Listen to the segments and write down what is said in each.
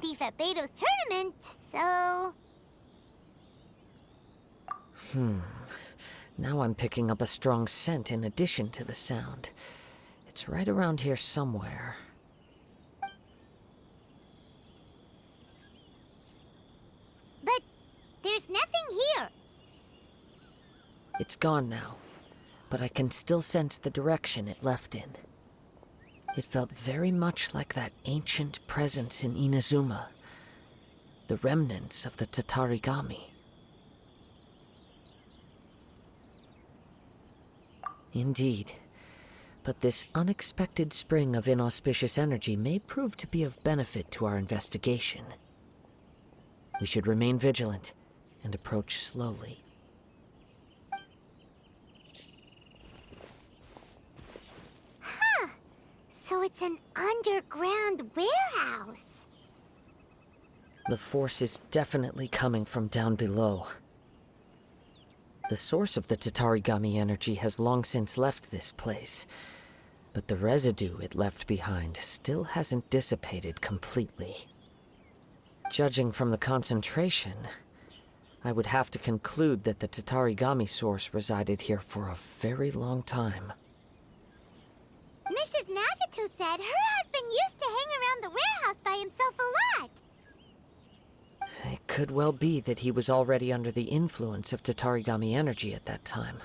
thief at Beto's tournament, so... Now I'm picking up a strong scent in addition to the sound. It's right around here somewhere. But there's nothing here. It's gone now, but I can still sense the direction it left in. It felt very much like that ancient presence in Inazuma, the remnants of the Tatarigami. Indeed, but this unexpected spring of inauspicious energy may prove to be of benefit to our investigation. We should remain vigilant and approach slowly. So it's an underground warehouse. The force is definitely coming from down below. The source of the Tatarigami energy has long since left this place, but the residue it left behind still hasn't dissipated completely. Judging from the concentration, I would have to conclude that the Tatarigami source resided here for a very long time. Mrs. Nagato said her husband used to hang around the warehouse by himself a lot. It could well be that he was already under the influence of Tatarigami energy at that time.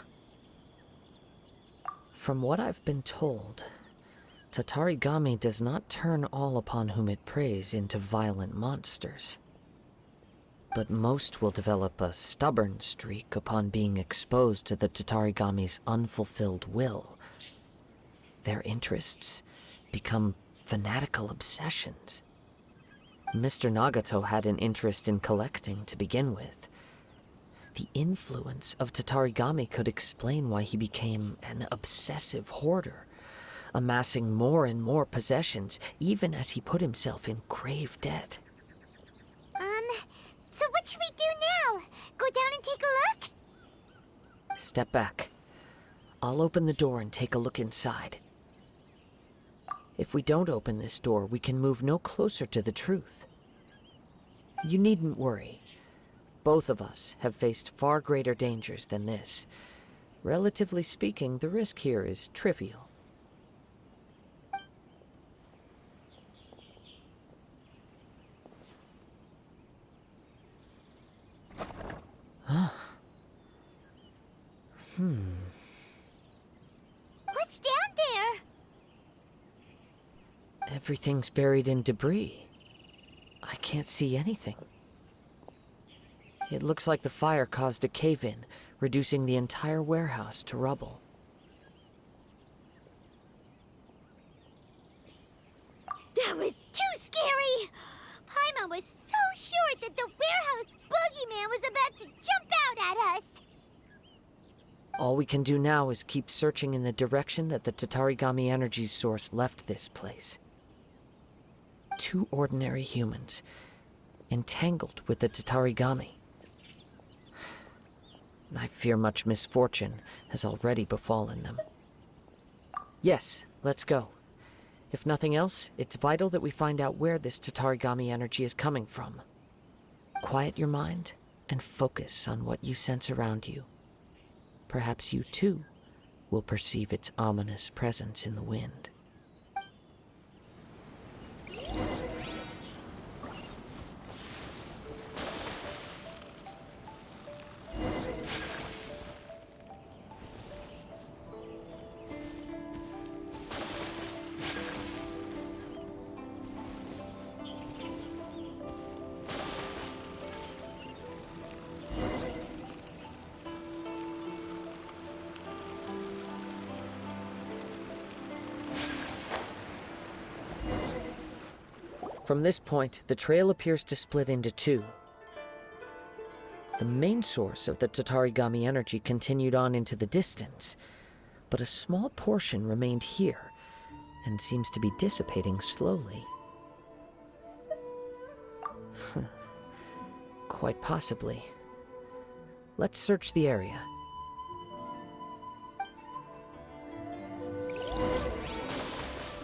From what I've been told, Tatarigami does not turn all upon whom it preys into violent monsters. But most will develop a stubborn streak upon being exposed to the Tatarigami's unfulfilled will. Their interests become fanatical obsessions. Mr. Nagato had an interest in collecting to begin with. The influence of Tatarigami could explain why he became an obsessive hoarder, amassing more and more possessions, even as he put himself in grave debt. So what should we do now? Go down and take a look? Step back. I'll open the door and take a look inside. If we don't open this door, we can move no closer to the truth. You needn't worry. Both of us have faced far greater dangers than this. Relatively speaking, the risk here is trivial. What's down there? Everything's buried in debris. I can't see anything. It looks like the fire caused a cave-in, reducing the entire warehouse to rubble. That was too scary! Paimon was so sure that the warehouse boogeyman was about to jump out at us! All we can do now is keep searching in the direction that the Tatarigami energy source left this place. Two ordinary humans, entangled with the Tatarigami. I fear much misfortune has already befallen them. Yes, let's go. If nothing else, it's vital that we find out where this Tatarigami energy is coming from. Quiet your mind and focus on what you sense around you. Perhaps you too will perceive its ominous presence in the wind. From this point, the trail appears to split into two. The main source of the Tatarigami energy continued on into the distance, but a small portion remained here and seems to be dissipating slowly. Quite possibly. Let's search the area.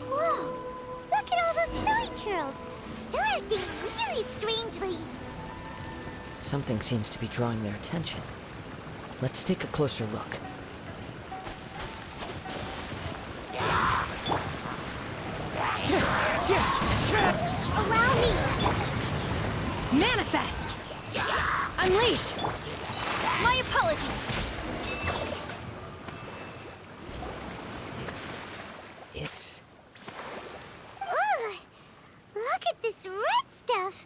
Whoa! Look at all those village churls! They're acting Something seems to be drawing their attention. Let's take a closer look. Allow me! Manifest! Unleash! My apologies! It's... Ugh! Look at this red stuff!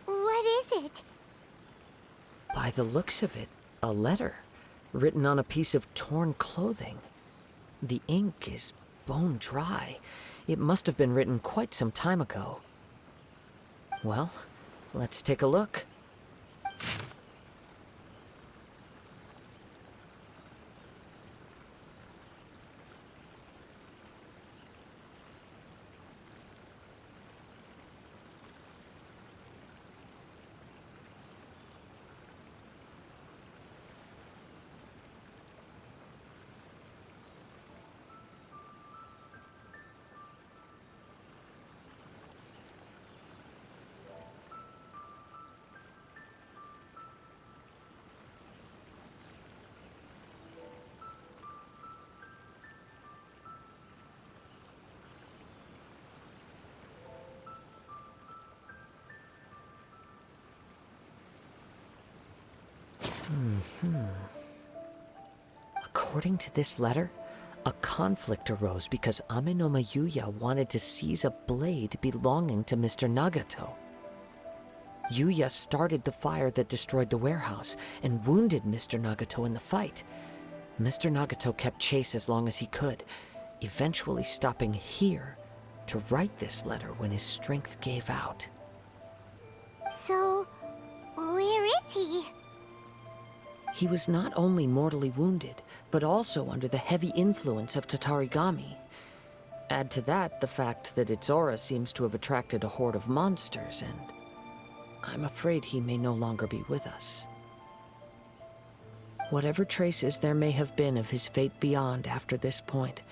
What is it? By the looks of it, a letter written on a piece of torn clothing. The ink is bone dry. It must have been written quite some time ago. Well, let's take a look. According to this letter, a conflict arose because Amenoma Yuya wanted to seize a blade belonging to Mr. Nagato. Yuya started the fire that destroyed the warehouse and wounded Mr. Nagato in the fight. Mr. Nagato kept chase as long as he could, eventually stopping here to write this letter when his strength gave out. So, where is he? He was not only mortally wounded, but also under the heavy influence of Tatarigami. Add to that the fact that its aura seems to have attracted a horde of monsters, and I'm afraid he may no longer be with us. Whatever traces there may have been of his fate beyond after this point,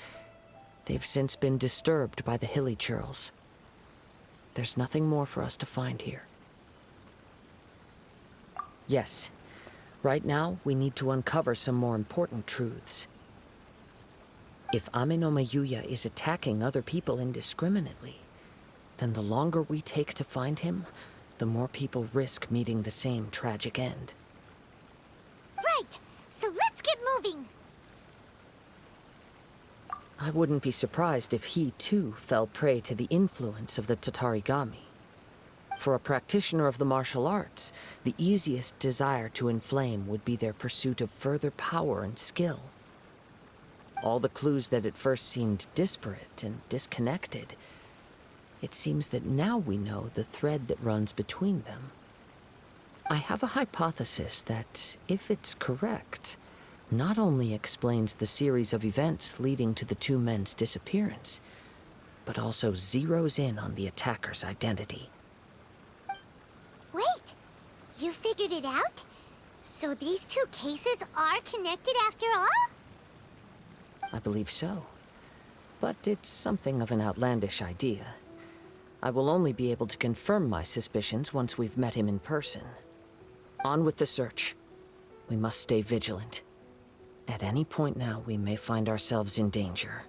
they've since been disturbed by the hilly churls. There's nothing more for us to find here. Yes. Right now, we need to uncover some more important truths. If Amenoma Yuya is attacking other people indiscriminately, then the longer we take to find him, the more people risk meeting the same tragic end. Right! So let's get moving! I wouldn't be surprised if he, too, fell prey to the influence of the Tatarigami. For a practitioner of the martial arts, the easiest desire to inflame would be their pursuit of further power and skill. All the clues that at first seemed disparate and disconnected, it seems that now we know the thread that runs between them. I have a hypothesis that, if it's correct, not only explains the series of events leading to the two men's disappearance, but also zeroes in on the attacker's identity. Wait! You figured it out? So these two cases are connected after all? I believe so. But it's something of an outlandish idea. I will only be able to confirm my suspicions once we've met him in person. On with the search. We must stay vigilant. At any point now, we may find ourselves in danger.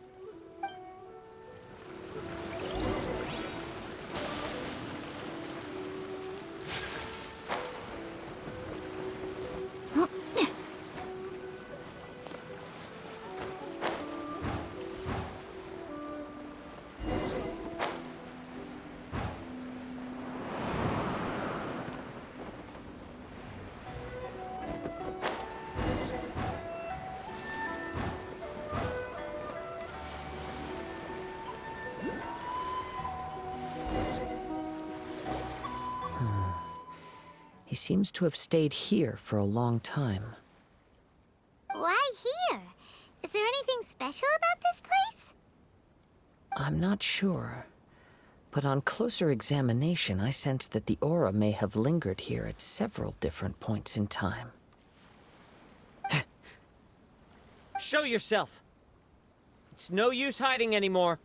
He seems to have stayed here for a long time. Why here? Is there anything special about this place? I'm not sure. But on closer examination, I sense that the aura may have lingered here at several different points in time. Show yourself! It's no use hiding anymore.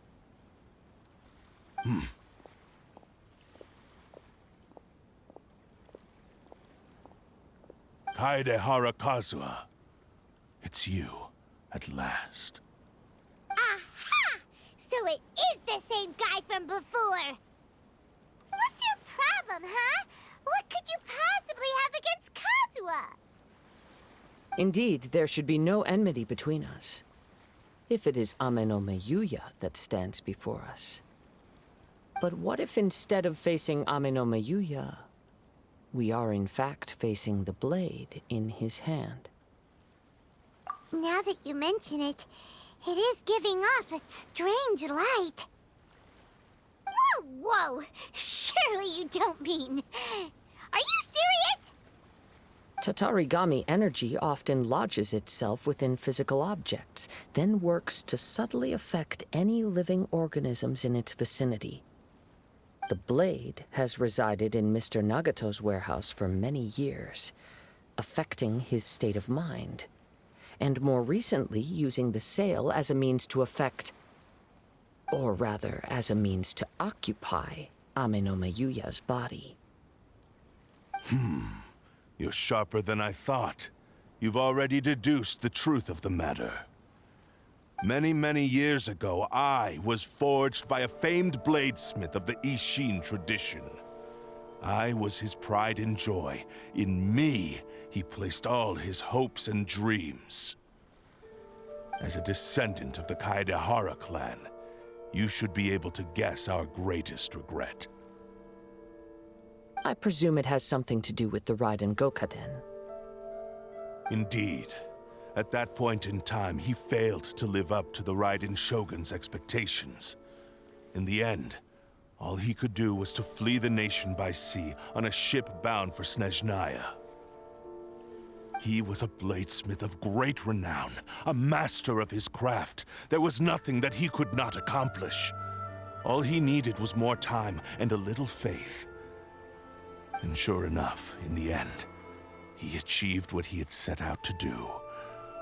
Kazuha. It's you, at last. Aha! So it is the same guy from before! What's your problem, huh? What could you possibly have against Kazuha? Indeed, there should be no enmity between us. If it is Ame no Miyuya that stands before us. But what if instead of facing Ame no Miyuya, we are in fact facing the blade in his hand? Now that you mention it, it is giving off a strange light. Whoa, whoa! Surely you don't mean... Are you serious? Tatarigami energy often lodges itself within physical objects, then works to subtly affect any living organisms in its vicinity. The blade has resided in Mr. Nagato's warehouse for many years, affecting his state of mind, and more recently using the sale as a means to affect, or rather as a means to occupy, Ame no Miyuya's body. You're sharper than I thought. You've already deduced the truth of the matter. Many, many years ago, I was forged by a famed bladesmith of the Ishin tradition. I was his pride and joy. In me, he placed all his hopes and dreams. As a descendant of the Kaedehara clan, you should be able to guess our greatest regret. I presume it has something to do with the Raiden Gokaden. Indeed. At that point in time, he failed to live up to the Raiden Shogun's expectations. In the end, all he could do was to flee the nation by sea on a ship bound for Snezhnaya. He was a bladesmith of great renown, a master of his craft. There was nothing that he could not accomplish. All he needed was more time and a little faith. And sure enough, in the end, he achieved what he had set out to do.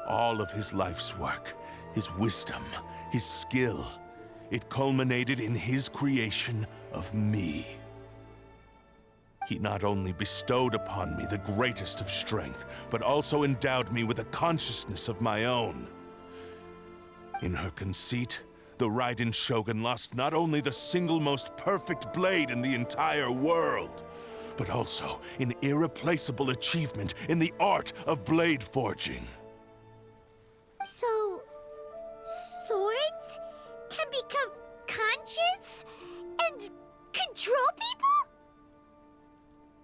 All of his life's work, his wisdom, his skill, it culminated in his creation of me. He not only bestowed upon me the greatest of strength, but also endowed me with a consciousness of my own. In her conceit, the Raiden Shogun lost not only the single most perfect blade in the entire world, but also an irreplaceable achievement in the art of blade forging. So... swords can become conscious and control people?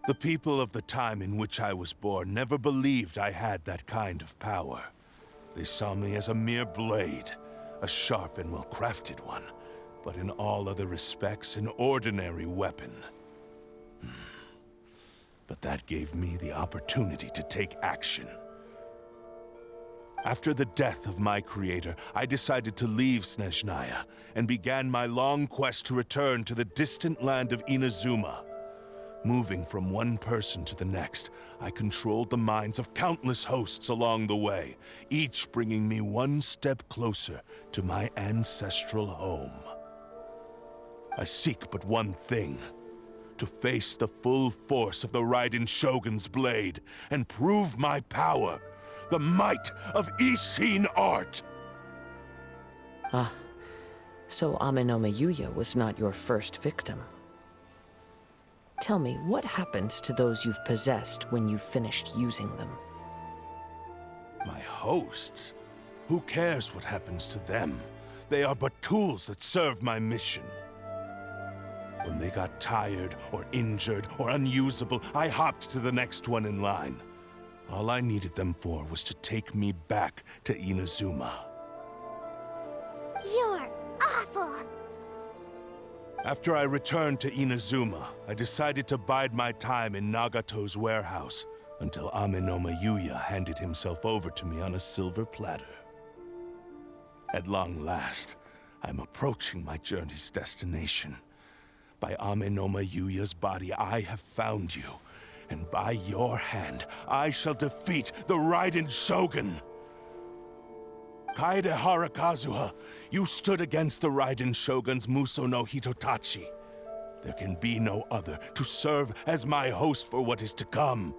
The people of the time in which I was born never believed I had that kind of power. They saw me as a mere blade, a sharp and well-crafted one, but in all other respects an ordinary weapon. But that gave me the opportunity to take action. After the death of my creator, I decided to leave Snezhnaya and began my long quest to return to the distant land of Inazuma. Moving from one person to the next, I controlled the minds of countless hosts along the way, each bringing me one step closer to my ancestral home. I seek but one thing: to face the full force of the Raiden Shogun's blade and prove my power, the might of Ishin art. Ah, so Ame no Miyuya was not your first victim. Tell me, what happens to those you've possessed when you've finished using them? My hosts? Who cares what happens to them? They are but tools that serve my mission. When they got tired, or injured, or unusable, I hopped to the next one in line. All I needed them for was to take me back to Inazuma. You're awful! After I returned to Inazuma, I decided to bide my time in Nagato's warehouse until Ame no Miyuya handed himself over to me on a silver platter. At long last, I'm approaching my journey's destination. By Ame no Miyuya's body, I have found you, and by your hand, I shall defeat the Raiden Shogun! Kaedehara Kazuha, you stood against the Raiden Shogun's Muso no Hitotachi. There can be no other to serve as my host for what is to come.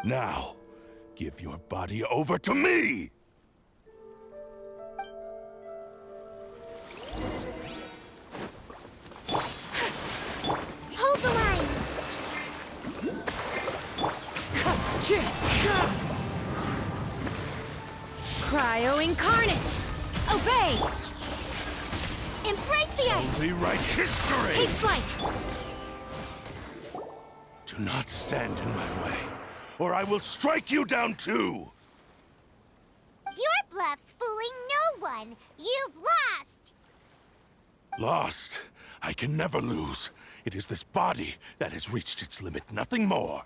Now, give your body over to me! Hold the line! Cryo Incarnate! Obey! Embrace the ice! Rewrite history! Take flight! Do not stand in my way, or I will strike you down too! Your bluff's fooling no one! You've lost! Lost? I can never lose. It is this body that has reached its limit, nothing more.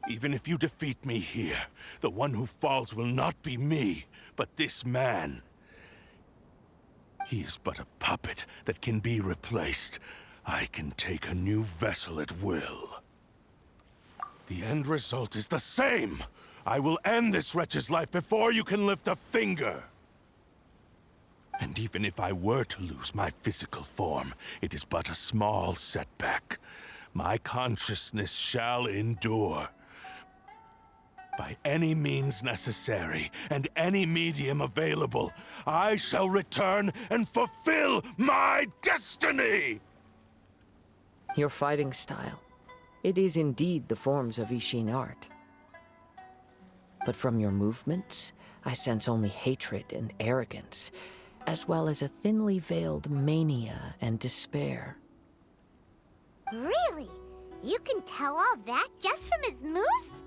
Even if you defeat me here, the one who falls will not be me, but this man. He is but a puppet that can be replaced. I can take a new vessel at will. The end result is the same! I will end this wretch's life before you can lift a finger! And even if I were to lose my physical form, it is but a small setback. My consciousness shall endure. By any means necessary, and any medium available, I shall return and fulfill my destiny! Your fighting style. It is indeed the forms of Ishin art. But from your movements, I sense only hatred and arrogance, as well as a thinly veiled mania and despair. Really? You can tell all that just from his moves?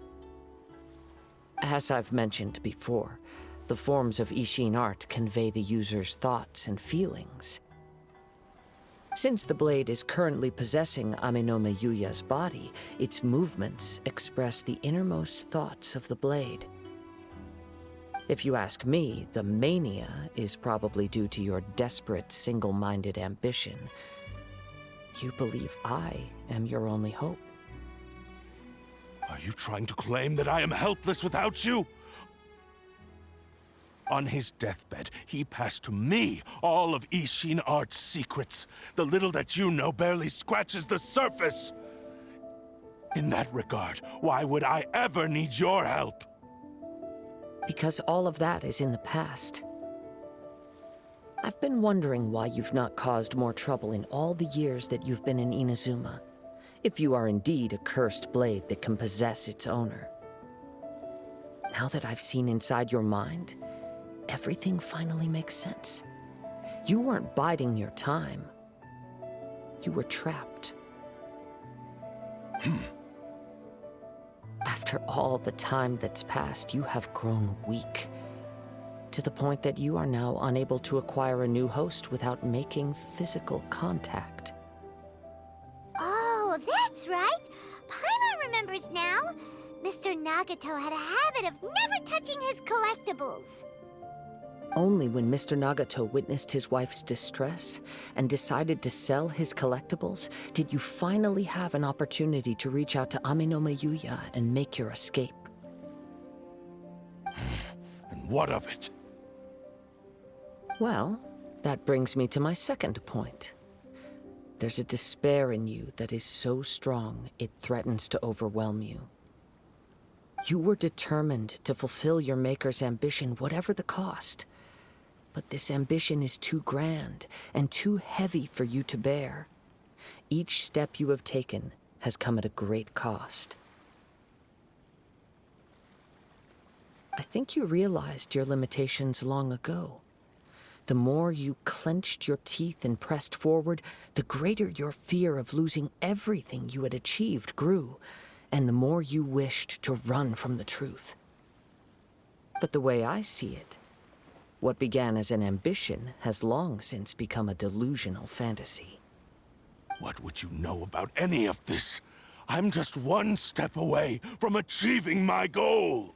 As I've mentioned before, the forms of Ishin art convey the user's thoughts and feelings. Since the blade is currently possessing Aminome Yuya's body, its movements express the innermost thoughts of the blade. If you ask me, the mania is probably due to your desperate, single-minded ambition. You believe I am your only hope. Are you trying to claim that I am helpless without you? On his deathbed, he passed to me all of Ishin art's secrets. The little that you know barely scratches the surface. In that regard, why would I ever need your help? Because all of that is in the past. I've been wondering why you've not caused more trouble in all the years that you've been in Inazuma. If you are indeed a cursed blade that can possess its owner. Now that I've seen inside your mind, everything finally makes sense. You weren't biding your time. You were trapped. After all the time that's passed, you have grown weak. To the point that you are now unable to acquire a new host without making physical contact. Oh, that's right. Paimon remembers now. Mr. Nagato had a habit of never touching his collectibles. Only when Mr. Nagato witnessed his wife's distress and decided to sell his collectibles did you finally have an opportunity to reach out to Aminome Yuya and make your escape. And what of it? Well, that brings me to my second point. There's a despair in you that is so strong it threatens to overwhelm you. You were determined to fulfill your maker's ambition, whatever the cost. But this ambition is too grand and too heavy for you to bear. Each step you have taken has come at a great cost. I think you realized your limitations long ago. The more you clenched your teeth and pressed forward, the greater your fear of losing everything you had achieved grew, and the more you wished to run from the truth. But the way I see it, what began as an ambition has long since become a delusional fantasy. What would you know about any of this? I'm just one step away from achieving my goal!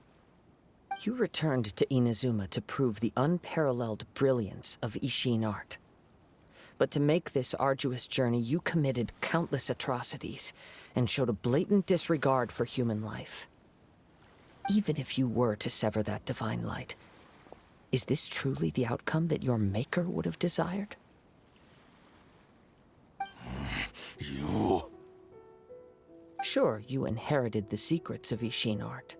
You returned to Inazuma to prove the unparalleled brilliance of Ishin art. But to make this arduous journey, you committed countless atrocities and showed a blatant disregard for human life. Even if you were to sever that divine light, is this truly the outcome that your maker would have desired? Sure, you inherited the secrets of Ishin art.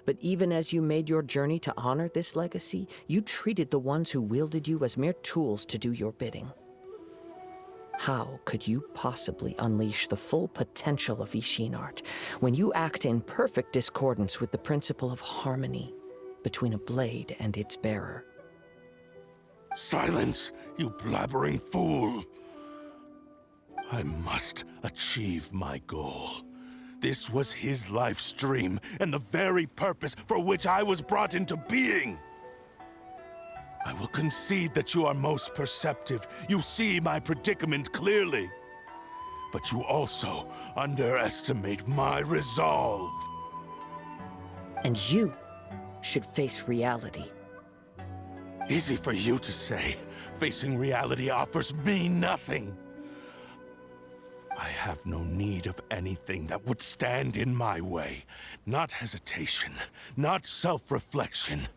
But even as you made your journey to honor this legacy, you treated the ones who wielded you as mere tools to do your bidding. How could you possibly unleash the full potential of Ishin art when you act in perfect discordance with the principle of harmony between a blade and its bearer? Silence, you blabbering fool! I must achieve my goal. This was his life's dream, and the very purpose for which I was brought into being. I will concede that you are most perceptive. You see my predicament clearly. But you also underestimate my resolve. And you should face reality. Easy for you to say. Facing reality offers me nothing. I have no need of anything that would stand in my way. Not hesitation, not self-reflection,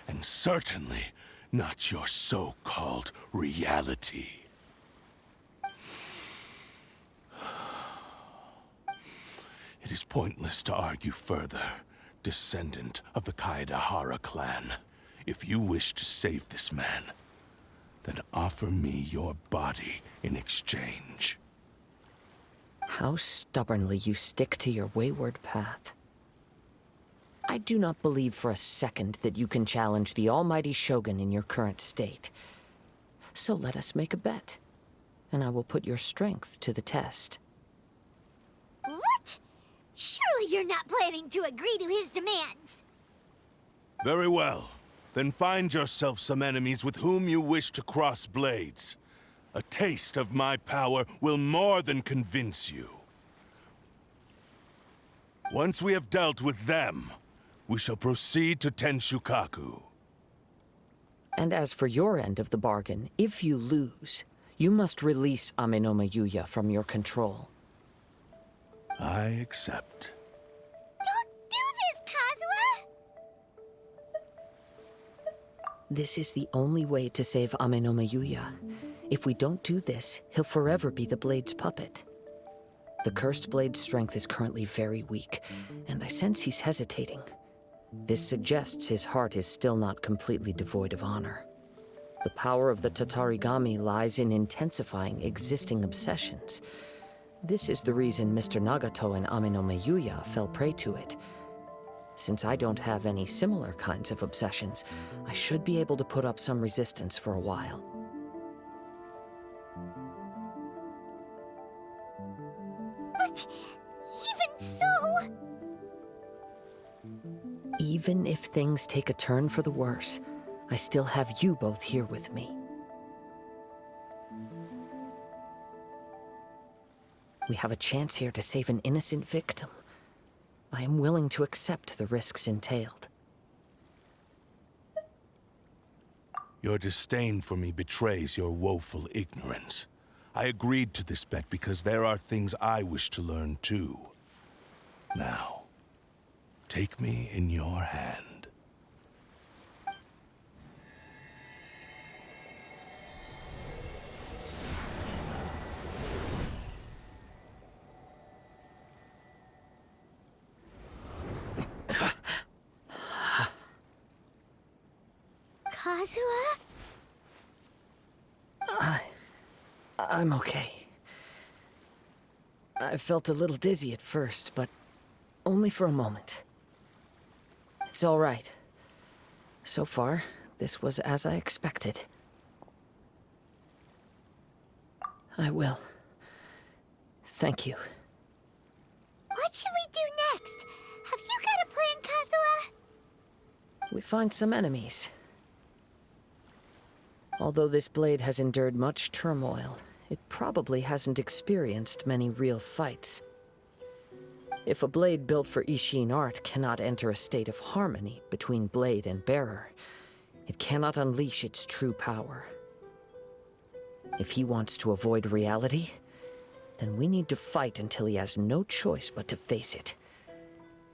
and certainly not your so-called reality. It is pointless to argue further, descendant of the Kaedahara clan. If you wish to save this man, then offer me your body in exchange. How stubbornly you stick to your wayward path. I do not believe for a second that you can challenge the almighty Shogun in your current state. So let us make a bet, and I will put your strength to the test. What? Surely you're not planning to agree to his demands. Very well. Then find yourself some enemies with whom you wish to cross blades. A taste of my power will more than convince you. Once we have dealt with them, we shall proceed to Tenshukaku. And as for your end of the bargain, if you lose, you must release Amenoma Yuya from your control. I accept. Don't do this, Kazuha! This is the only way to save Amenoma Yuya. If we don't do this, he'll forever be the Blade's puppet. The Cursed Blade's strength is currently very weak, and I sense he's hesitating. This suggests his heart is still not completely devoid of honor. The power of the Tatarigami lies in intensifying existing obsessions. This is the reason Mr. Nagato and Amenoma Yuya fell prey to it. Since I don't have any similar kinds of obsessions, I should be able to put up some resistance for a while. But even so... Even if things take a turn for the worse, I still have you both here with me. We have a chance here to save an innocent victim. I am willing to accept the risks entailed. Your disdain for me betrays your woeful ignorance. I agreed to this bet because there are things I wish to learn too. Now, take me in your hand. Kazuha? I'm okay. I felt a little dizzy at first, but only for a moment. It's all right. So far, this was as I expected. I will. Thank you. What should we do next? Have you got a plan, Kazuha? We find some enemies. Although this blade has endured much turmoil, it probably hasn't experienced many real fights. If a blade built for Ishin art cannot enter a state of harmony between blade and bearer, it cannot unleash its true power. If he wants to avoid reality, then we need to fight until he has no choice but to face it.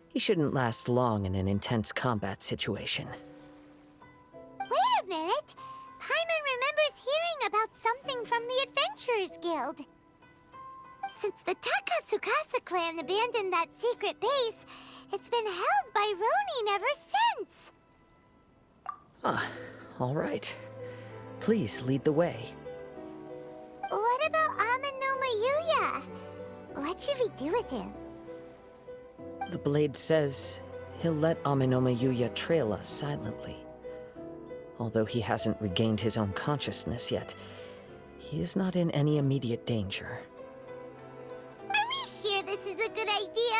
He shouldn't last long in an intense combat situation. Wait a minute! Paimon remembers hearing about something from the Adventurers Guild. Since the Takasukasa clan abandoned that secret base, it's been held by Ronin ever since. Ah, all right. Please lead the way. What about Amanoma Yuya? What should we do with him? The blade says he'll let Aminoma Yuya trail us silently. Although he hasn't regained his own consciousness yet, he is not in any immediate danger. Are we sure this is a good idea?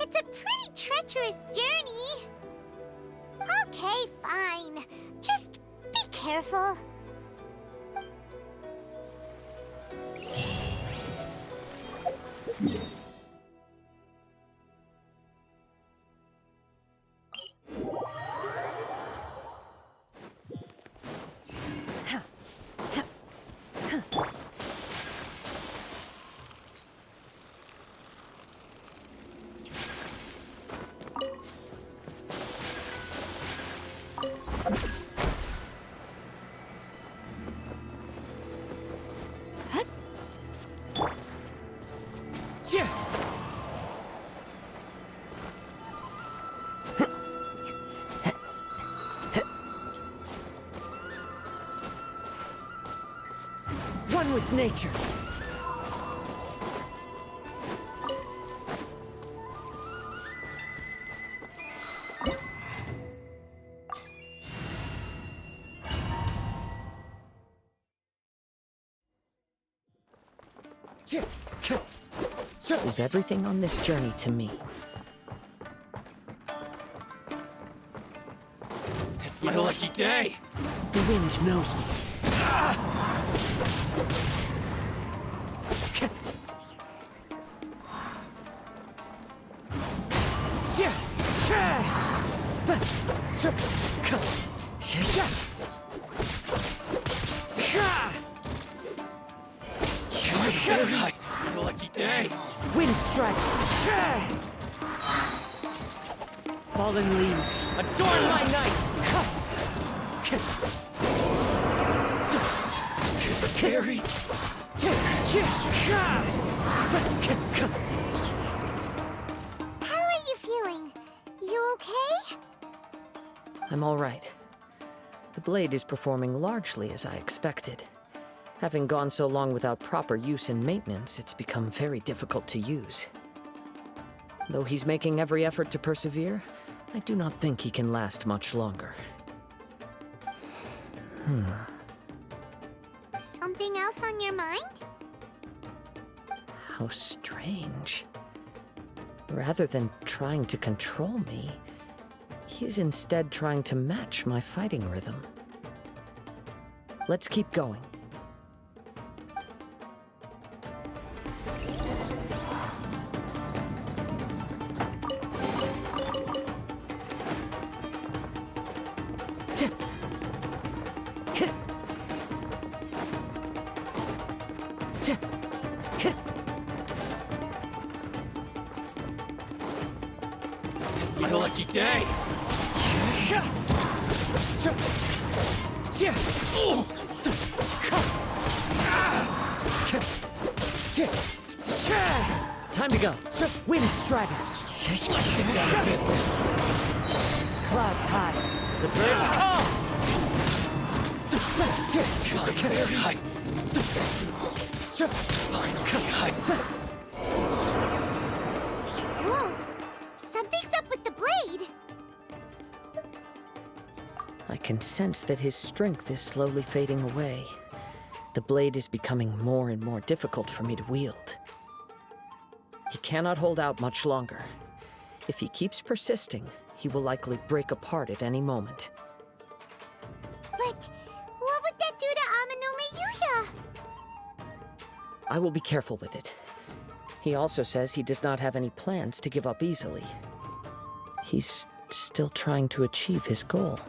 It's a pretty treacherous journey. Okay, fine. Just be careful. One with nature. Leave everything on this journey to me. It's my lucky day. The wind knows me. My lucky day. Wind strike. Fallen leaves, adorn my night. Carry. How are you feeling? You okay? I'm all right. The blade is performing largely as I expected. Having gone so long without proper use and maintenance, it's become very difficult to use. Though he's making every effort to persevere, I do not think he can last much longer. Something else on your mind? How strange. Rather than trying to control me, he is instead trying to match my fighting rhythm. Let's keep going. It's my lucky day. Time to go. Wind strider. Get down to business. Clouds high. The birds call. Very high. Finally high. Whoa! Something's up with the blade! I can sense that his strength is slowly fading away. The blade is becoming more and more difficult for me to wield. He cannot hold out much longer. If he keeps persisting, he will likely break apart at any moment. But what would that do to Amanome Yuya? I will be careful with it. He also says he does not have any plans to give up easily. He's still trying to achieve his goal.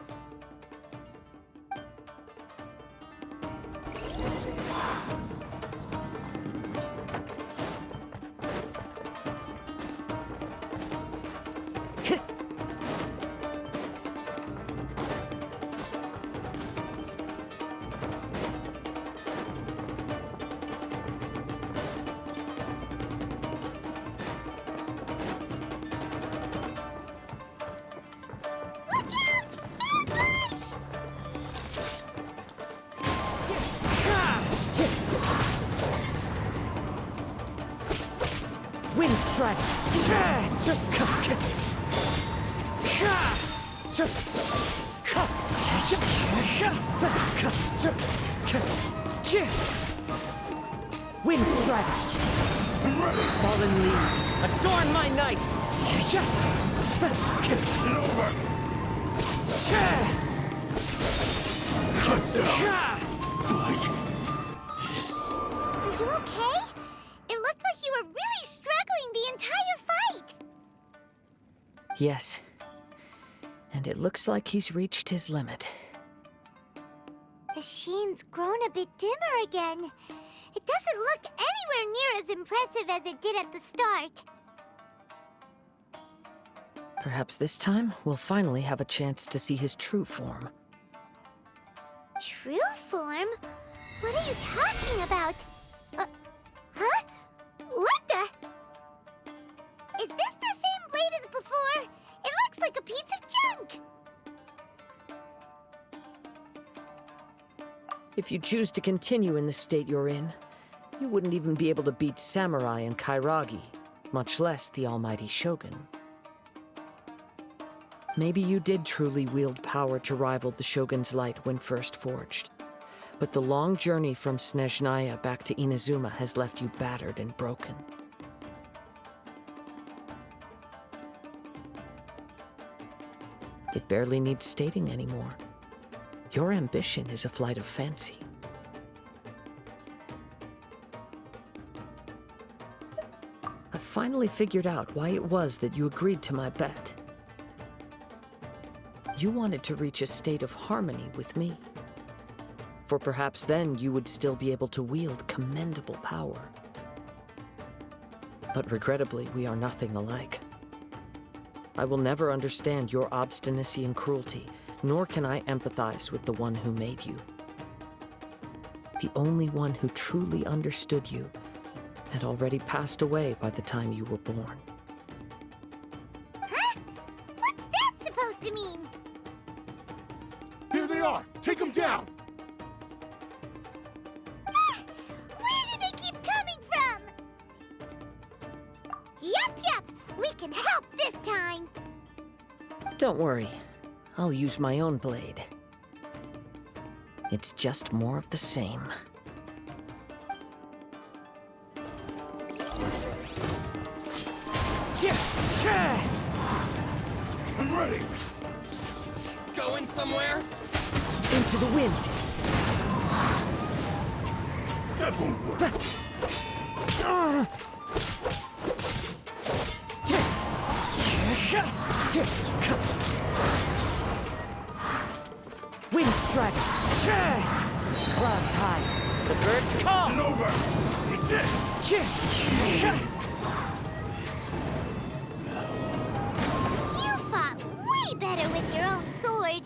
Wind strike! Wind strike! Fallen leaves, adorn my night! Are you okay? It looked like you were really struggling the entire fight. Yes. And it looks like he's reached his limit. The sheen's grown a bit dimmer again. It doesn't look anywhere near as impressive as it did at the start. Perhaps this time we'll finally have a chance to see his true form. True form? What are you talking about? Huh? What the? Is this the same blade as before? It looks like a piece of junk! If you choose to continue in the state you're in, you wouldn't even be able to beat Samurai and Kairagi, much less the almighty Shogun. Maybe you did truly wield power to rival the Shogun's light when first forged. But the long journey from Snezhnaya back to Inazuma has left you battered and broken. It barely needs stating anymore. Your ambition is a flight of fancy. I've finally figured out why it was that you agreed to my bet. You wanted to reach a state of harmony with me. For perhaps then you would still be able to wield commendable power. But regrettably, we are nothing alike. I will never understand your obstinacy and cruelty, nor can I empathize with the one who made you. The only one who truly understood you had already passed away by the time you were born. Huh? What's that supposed to mean? Here they are! Take them down! Where do they keep coming from? Yup, we can help this time. Don't worry, I'll use my own blade. It's just more of the same. I'm ready! Going somewhere? Into the wind! That won't work! Wind strike! Clouds high. The birds call! It's over! With this! You fought way better with your own sword.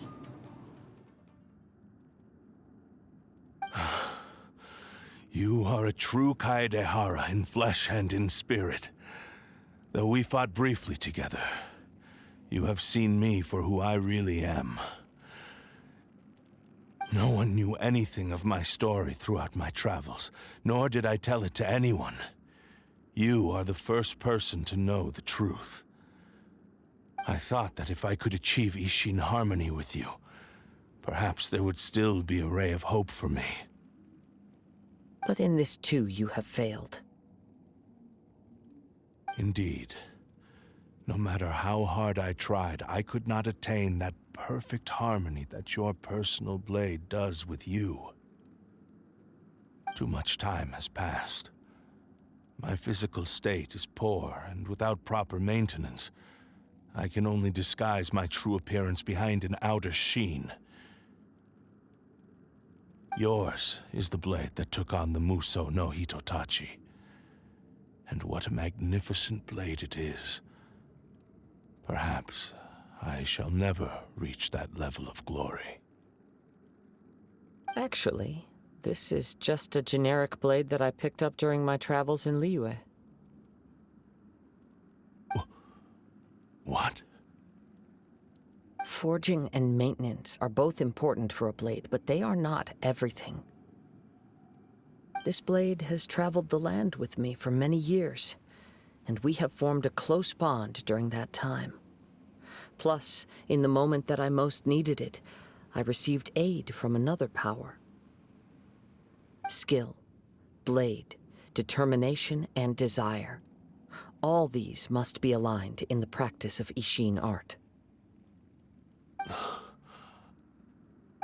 You are a true Kaedehara in flesh and in spirit. Though we fought briefly together, you have seen me for who I really am. No one knew anything of my story throughout my travels, nor did I tell it to anyone. You are the first person to know the truth. I thought that if I could achieve Ishin harmony with you, perhaps there would still be a ray of hope for me. But in this too, you have failed. Indeed. No matter how hard I tried, I could not attain that perfect harmony that your personal blade does with you. Too much time has passed. My physical state is poor, and without proper maintenance, I can only disguise my true appearance behind an outer sheen. Yours is the blade that took on the Muso no Hitotachi. And what a magnificent blade it is. Perhaps I shall never reach that level of glory. Actually, this is just a generic blade that I picked up during my travels in Liyue. What? Forging and maintenance are both important for a blade, but they are not everything. This blade has traveled the land with me for many years, and we have formed a close bond during that time. Plus, in the moment that I most needed it, I received aid from another power. Skill, blade, determination, and desire. All these must be aligned in the practice of Ishin art.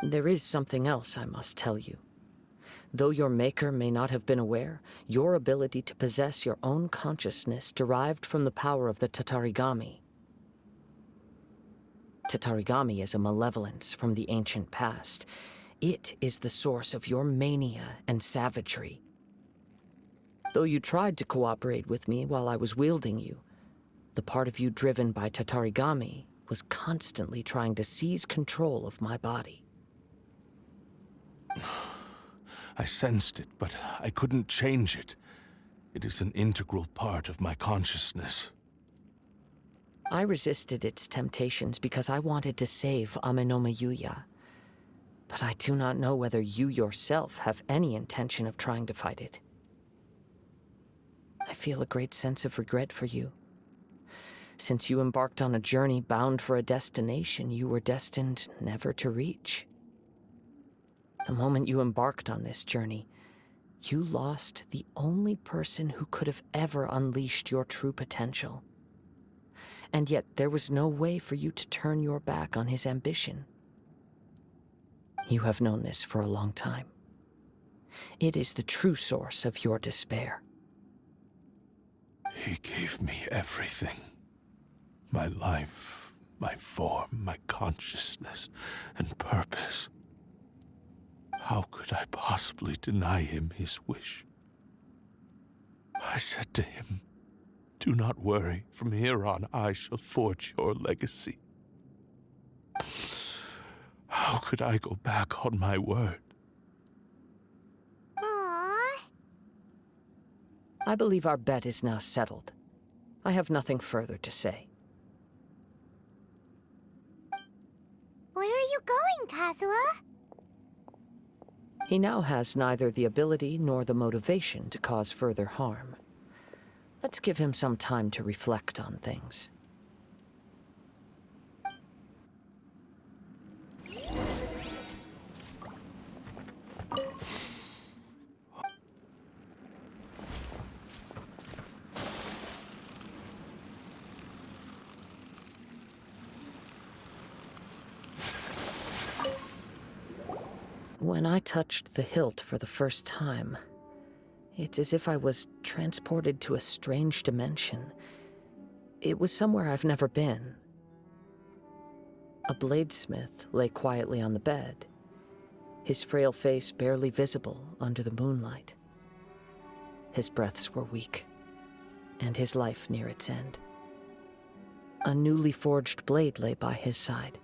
There is something else I must tell you. Though your maker may not have been aware, your ability to possess your own consciousness derived from the power of the Tatarigami. Tatarigami is a malevolence from the ancient past. It is the source of your mania and savagery. Though you tried to cooperate with me while I was wielding you, the part of you driven by Tatarigami was constantly trying to seize control of my body. I sensed it, but I couldn't change it. It is an integral part of my consciousness. I resisted its temptations because I wanted to save Amenoma Yuya. But I do not know whether you yourself have any intention of trying to fight it. I feel a great sense of regret for you. Since you embarked on a journey bound for a destination you were destined never to reach. The moment you embarked on this journey, you lost the only person who could have ever unleashed your true potential. And yet there was no way for you to turn your back on his ambition. You have known this for a long time. It is the true source of your despair. He gave me everything. My life, my form, my consciousness, and purpose. How could I possibly deny him his wish? I said to him, "Do not worry. From here on, I shall forge your legacy." How could I go back on my word? Aww. I believe our bet is now settled. I have nothing further to say. Where are you going, Kazuha? He now has neither the ability nor the motivation to cause further harm. Let's give him some time to reflect on things. When I touched the hilt for the first time, it's as if I was transported to a strange dimension. It was somewhere I've never been. A bladesmith lay quietly on the bed, his frail face barely visible under the moonlight. His breaths were weak, and his life near its end. A newly forged blade lay by his side,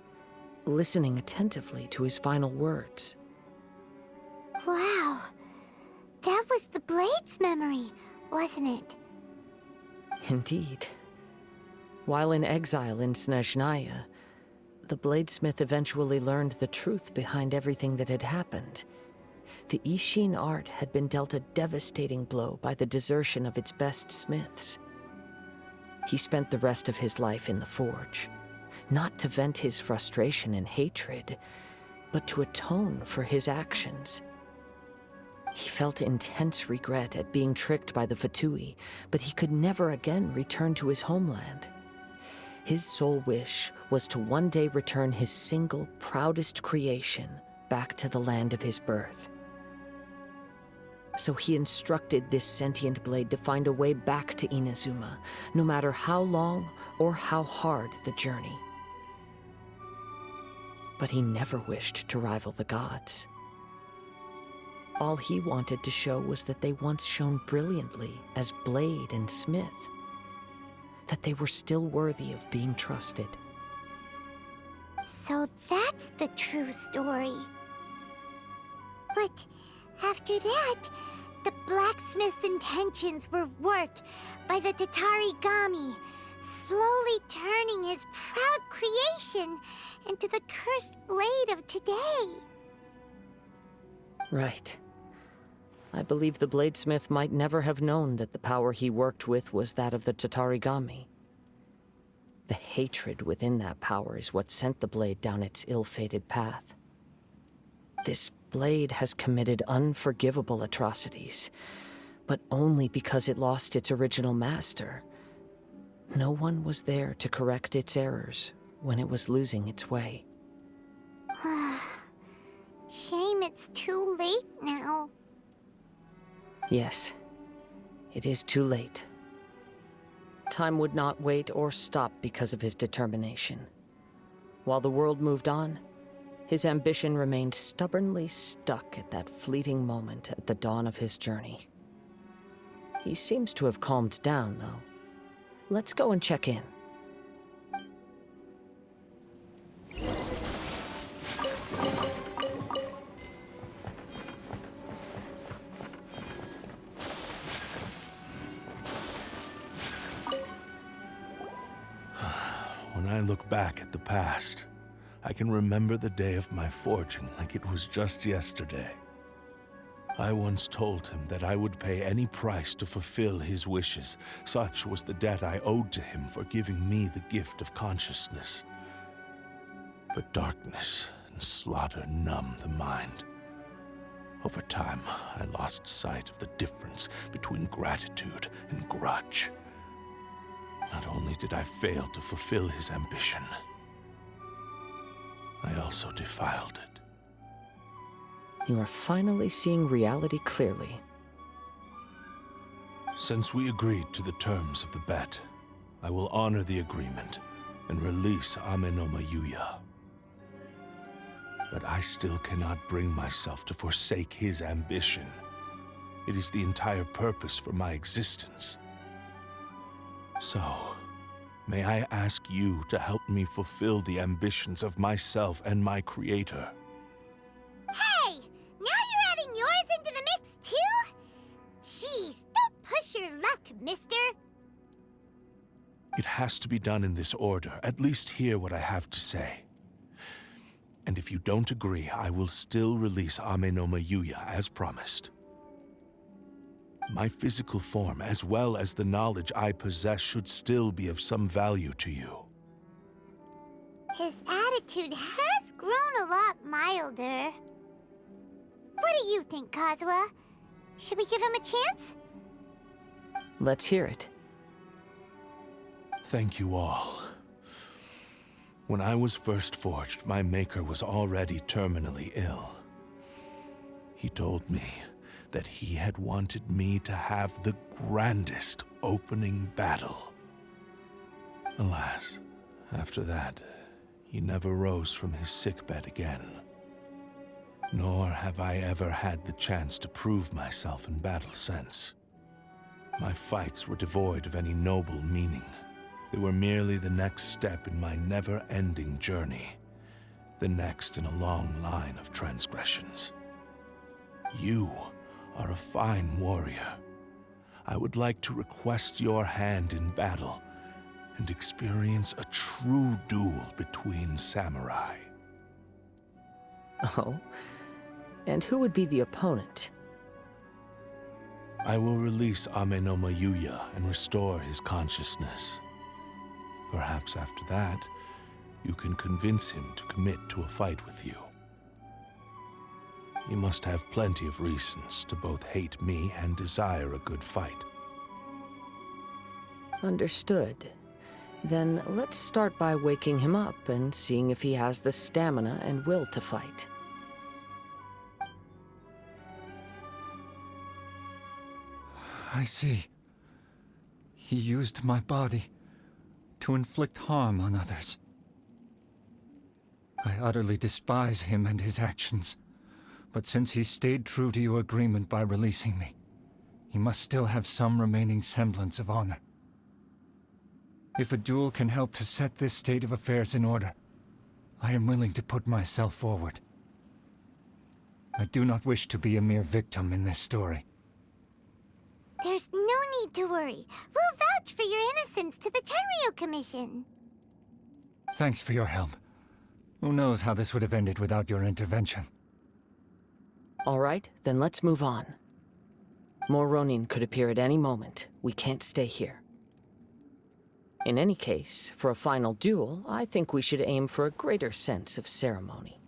listening attentively to his final words. Wow. That was the Blade's memory, wasn't it? Indeed. While in exile in Snezhnaya, the bladesmith eventually learned the truth behind everything that had happened. The Ishin art had been dealt a devastating blow by the desertion of its best smiths. He spent the rest of his life in the forge, not to vent his frustration and hatred, but to atone for his actions. He felt intense regret at being tricked by the Fatui, but he could never again return to his homeland. His sole wish was to one day return his single, proudest creation back to the land of his birth. So he instructed this sentient blade to find a way back to Inazuma, no matter how long or how hard the journey. But he never wished to rival the gods. All he wanted to show was that they once shone brilliantly as blade and smith, that they were still worthy of being trusted. So that's the true story. But after that, the blacksmith's intentions were worked by the Tatarigami, slowly turning his proud creation into the cursed blade of today. Right. I believe the bladesmith might never have known that the power he worked with was that of the Tatarigami. The hatred within that power is what sent the blade down its ill-fated path. This blade has committed unforgivable atrocities, but only because it lost its original master. No one was there to correct its errors when it was losing its way. Shame it's too late now. Yes, it is too late. Time would not wait or stop because of his determination. While the world moved on, his ambition remained stubbornly stuck at that fleeting moment at the dawn of his journey. He seems to have calmed down, though. Let's go and check in. When I look back at the past, I can remember the day of my forging like it was just yesterday. I once told him that I would pay any price to fulfill his wishes. Such was the debt I owed to him for giving me the gift of consciousness. But darkness and slaughter numb the mind. Over time, I lost sight of the difference between gratitude and grudge. Not only did I fail to fulfill his ambition, I also defiled it. You are finally seeing reality clearly. Since we agreed to the terms of the bet, I will honor the agreement and release Amenoma Yuya. But I still cannot bring myself to forsake his ambition. It is the entire purpose for my existence. So, may I ask you to help me fulfill the ambitions of myself and my creator? Hey! Now you're adding yours into the mix, too? Jeez, don't push your luck, mister. It has to be done in this order. At least hear what I have to say. And if you don't agree, I will still release Amenoma Yuya as promised. My physical form, as well as the knowledge I possess, should still be of some value to you. His attitude has grown a lot milder. What do you think, Kazuha? Should we give him a chance? Let's hear it. Thank you all. When I was first forged, my maker was already terminally ill. He told me that he had wanted me to have the grandest opening battle. Alas, after that, he never rose from his sickbed again. Nor have I ever had the chance to prove myself in battle since. My fights were devoid of any noble meaning. They were merely the next step in my never-ending journey, the next in a long line of transgressions. You are a fine warrior. I would like to request your hand in battle and experience a true duel between samurai. Oh? And who would be the opponent? I will release Amenoma Yuya and restore his consciousness. Perhaps after that, you can convince him to commit to a fight with you. He must have plenty of reasons to both hate me and desire a good fight. Understood. Then let's start by waking him up and seeing if he has the stamina and will to fight. I see. He used my body to inflict harm on others. I utterly despise him and his actions. But since he stayed true to your agreement by releasing me, he must still have some remaining semblance of honor. If a duel can help to set this state of affairs in order, I am willing to put myself forward. I do not wish to be a mere victim in this story. There's no need to worry. We'll vouch for your innocence to the Tenryu Commission. Thanks for your help. Who knows how this would have ended without your intervention? All right, then let's move on. More Ronin could appear at any moment. We can't stay here. In any case, for a final duel, I think we should aim for a greater sense of ceremony.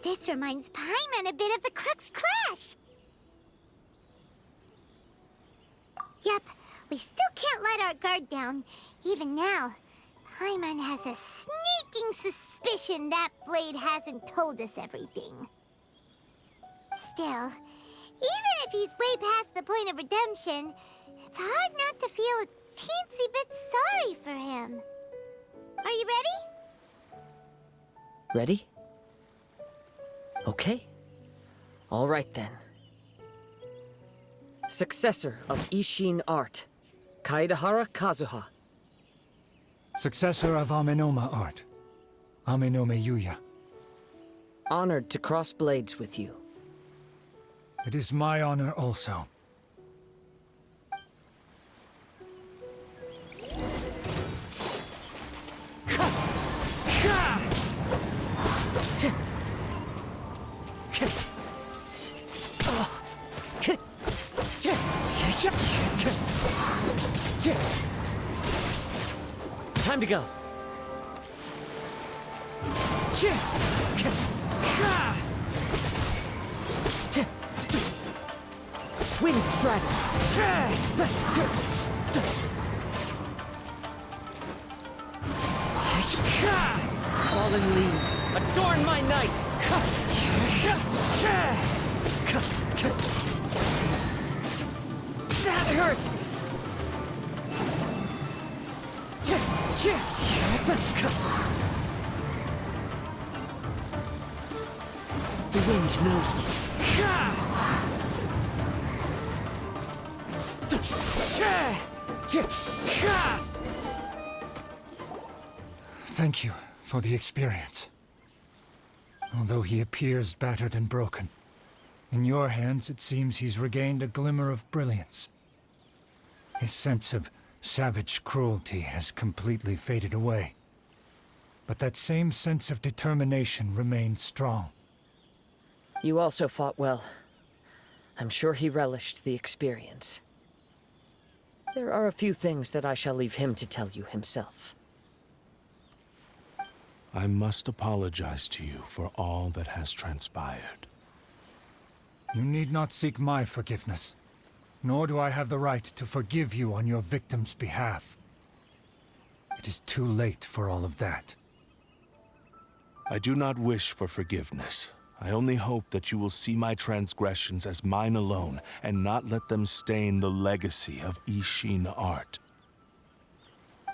This reminds Paimon a bit of the Crux Clash. Yep, we still can't let our guard down, even now. Paimon has a sneaking suspicion that blade hasn't told us everything. Still, even if he's way past the point of redemption, it's hard not to feel a teensy bit sorry for him. Are you ready? Ready? Okay. All right then. Successor of Ishin art, Kaedahara Kazuha. Successor of Amenoma art, Amenome Yuya. Honored to cross blades with you. It is my honor also. Time to go. Wind Strider. Fallen leaves, adorn my night. That hurts. The wind knows me. Thank you for the experience. Although he appears battered and broken, in your hands it seems he's regained a glimmer of brilliance. His sense of savage cruelty has completely faded away. But that same sense of determination remains strong. You also fought well. I'm sure he relished the experience. There are a few things that I shall leave him to tell you himself. I must apologize to you for all that has transpired. You need not seek my forgiveness. Nor do I have the right to forgive you on your victim's behalf. It is too late for all of that. I do not wish for forgiveness. I only hope that you will see my transgressions as mine alone, and not let them stain the legacy of Ishin art.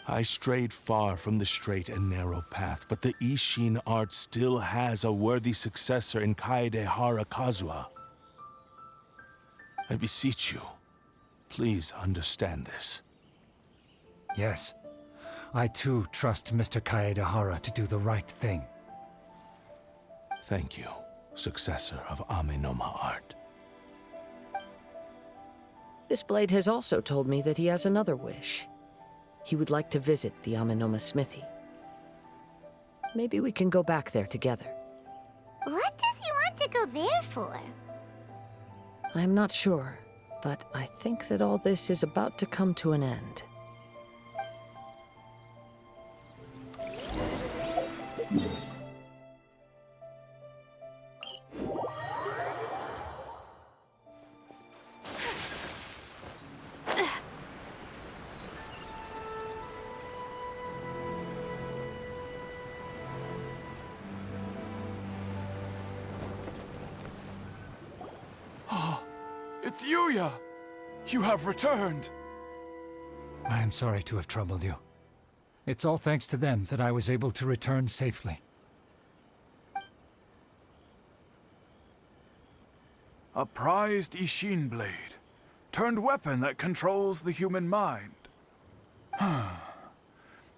I strayed far from the straight and narrow path, but the Ishin art still has a worthy successor in Kaedahara Kazuha. I beseech you, please understand this. Yes, I too trust Mr. Kaedahara to do the right thing. Thank you, successor of Amenoma art. This blade has also told me that he has another wish. He would like to visit the Amenoma smithy. Maybe we can go back there together. What does he want to go there for? I'm not sure, but I think that all this is about to come to an end. It's Yuya! You have returned! I am sorry to have troubled you. It's all thanks to them that I was able to return safely. A prized Ishin blade, turned weapon that controls the human mind.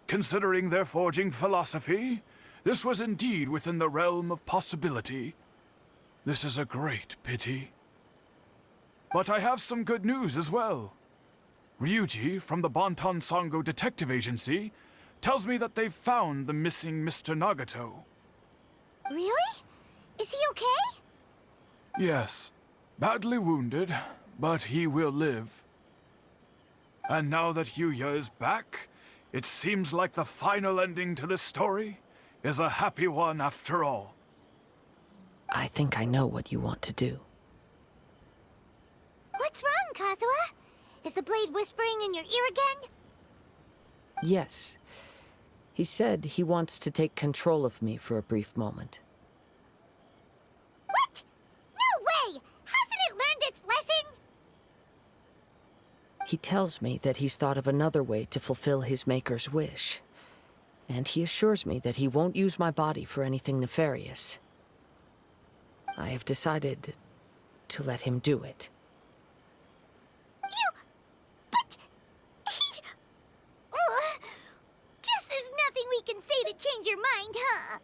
Considering their forging philosophy, this was indeed within the realm of possibility. This is a great pity. But I have some good news as well. Ryuji from the Bonton Sango Detective Agency tells me that they've found the missing Mr. Nagato. Really? Is he okay? Yes, badly wounded, but he will live. And now that Yuya is back, it seems like the final ending to this story is a happy one after all. I think I know what you want to do. What's wrong, Kazuha? Is the blade whispering in your ear again? Yes. He said he wants to take control of me for a brief moment. What? No way! Hasn't it learned its lesson? He tells me that he's thought of another way to fulfill his maker's wish. And he assures me that he won't use my body for anything nefarious. I have decided to let him do it. But... Guess there's nothing we can say to change your mind, huh?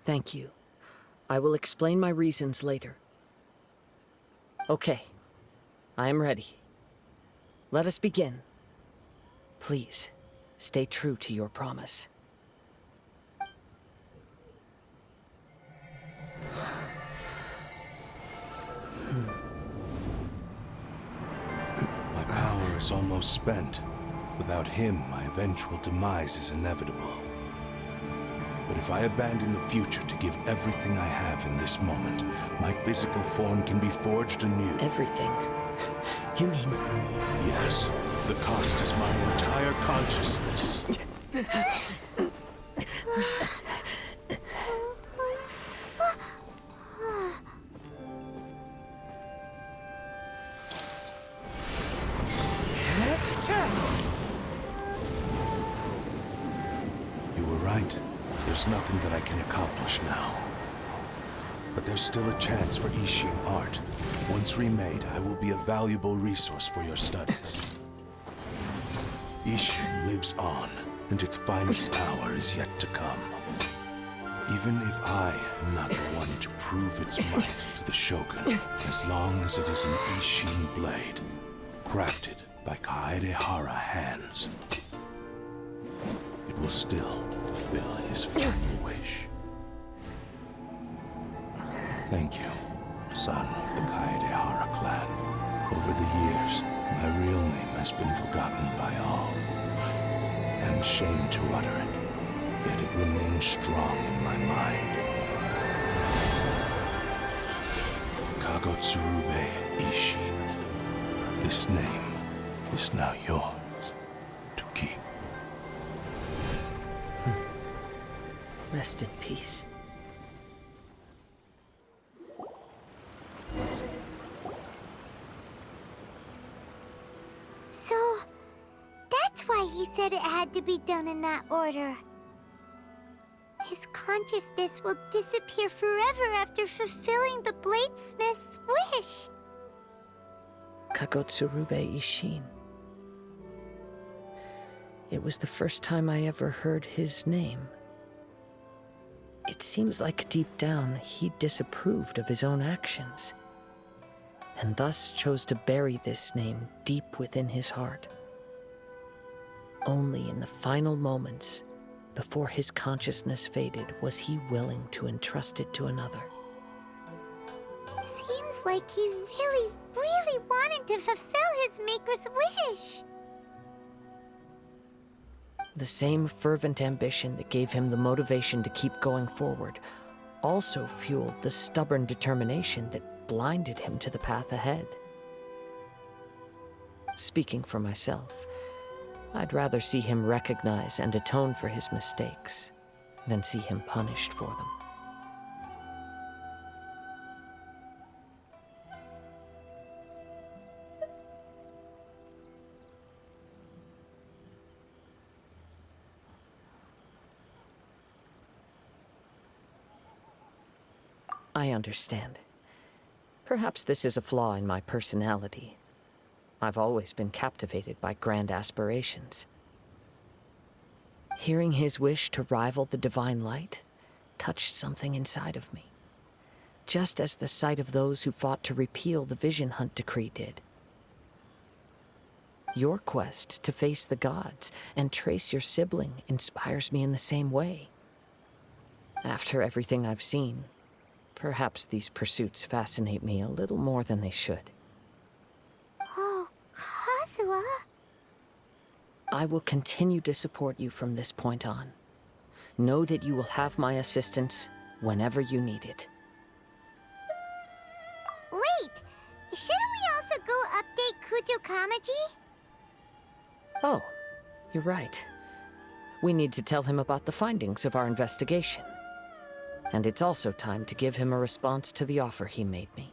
Thank you. I will explain my reasons later. Okay. I am ready. Let us begin. Please, stay true to your promise. My power is almost spent. Without him, my eventual demise is inevitable. But if I abandon the future to give everything I have in this moment, my physical form can be forged anew. Everything? You mean... Yes, the cost is my entire consciousness. You were right. There's nothing that I can accomplish now. But there's still a chance for Ishin art. Once remade, I will be a valuable resource for your studies. Ishin lives on, and its finest hour is yet to come. Even if I am not the one to prove its might to the Shogun, as long as it is an Ishin blade, crafted by Kaedehara hands, it will still fulfill his final wish. Thank you, son of the Kaedehara clan. Over the years, my real name has been forgotten by all, and ashamed to utter it, yet it remains strong in my mind. Kagotsurube Ishin. This name is now yours to keep. Rest in peace. So, that's why he said it had to be done in that order. His consciousness will disappear forever after fulfilling the bladesmith's wish. Kagotsurube Ishin. It was the first time I ever heard his name. It seems like deep down he disapproved of his own actions, and thus chose to bury this name deep within his heart. Only in the final moments, before his consciousness faded, was he willing to entrust it to another. Seems like he really, really wanted to fulfill his maker's wish. The same fervent ambition that gave him the motivation to keep going forward also fueled the stubborn determination that blinded him to the path ahead. Speaking for myself, I'd rather see him recognize and atone for his mistakes than see him punished for them. I understand. Perhaps this is a flaw in my personality. I've always been captivated by grand aspirations. Hearing his wish to rival the divine light touched something inside of me, just as the sight of those who fought to repeal the Vision Hunt decree did. Your quest to face the gods and trace your sibling inspires me in the same way. After everything I've seen, perhaps these pursuits fascinate me a little more than they should. Oh, Kazuha. I will continue to support you from this point on. Know that you will have my assistance whenever you need it. Wait, shouldn't we also go update Kujo Kamaji? Oh, you're right. We need to tell him about the findings of our investigation. And it's also time to give him a response to the offer he made me.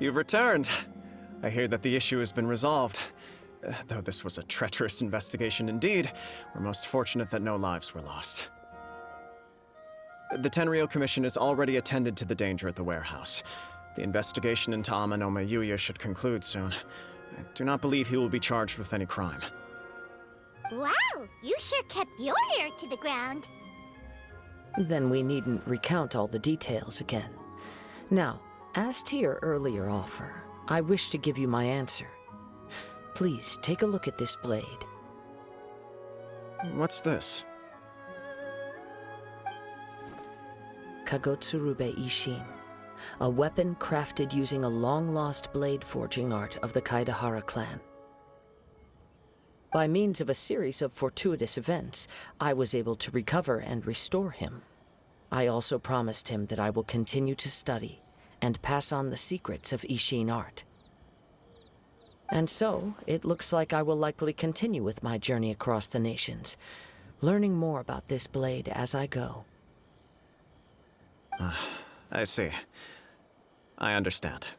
You've returned. I hear that the issue has been resolved. Though this was a treacherous investigation indeed, we're most fortunate that no lives were lost. The Tenryou Commission has already attended to the danger at the warehouse. The investigation into Amanome Yuya should conclude soon. I do not believe he will be charged with any crime. Wow, you sure kept your ear to the ground. Then we needn't recount all the details again. Now, as to your earlier offer, I wish to give you my answer. Please take a look at this blade. What's this? Kagotsurube Ishin, a weapon crafted using a long-lost blade forging art of the Kaidahara clan. By means of a series of fortuitous events, I was able to recover and restore him. I also promised him that I will continue to study and pass on the secrets of Ishin art. And so, it looks like I will likely continue with my journey across the nations, learning more about this blade as I go. I see. I understand.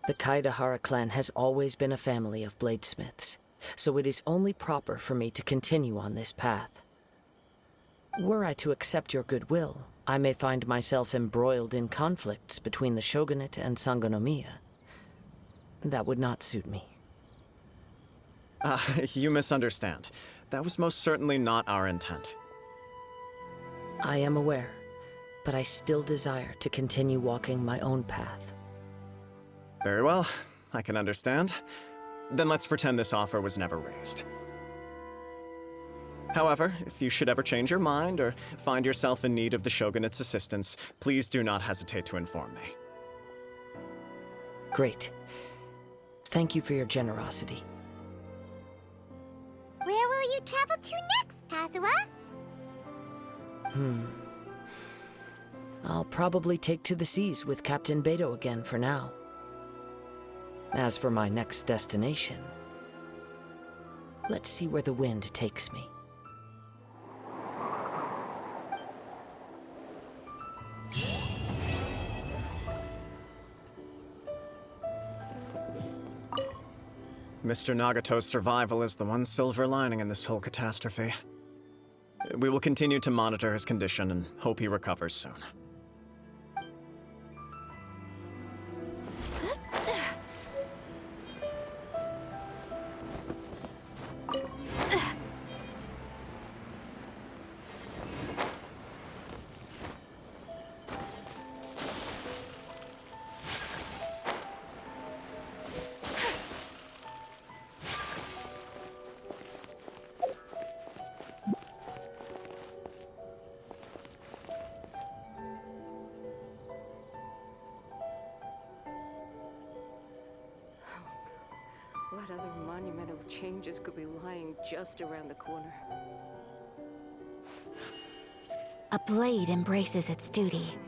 The Kaidahara clan has always been a family of bladesmiths, so it is only proper for me to continue on this path. Were I to accept your goodwill, I may find myself embroiled in conflicts between the shogunate and Sangonomiya. That would not suit me. You misunderstand. That was most certainly not our intent. I am aware, but I still desire to continue walking my own path. Very well, I can understand. Then let's pretend this offer was never raised. However, if you should ever change your mind or find yourself in need of the Shogunate's assistance, please do not hesitate to inform me. Great. Thank you for your generosity. Where will you travel to next, Kazuha? I'll probably take to the seas with Captain Beto again for now. As for my next destination, let's see where the wind takes me. Mr. Nagato's survival is the one silver lining in this whole catastrophe. We will continue to monitor his condition and hope he recovers soon. What other monumental changes could be lying just around the corner? A blade embraces its duty.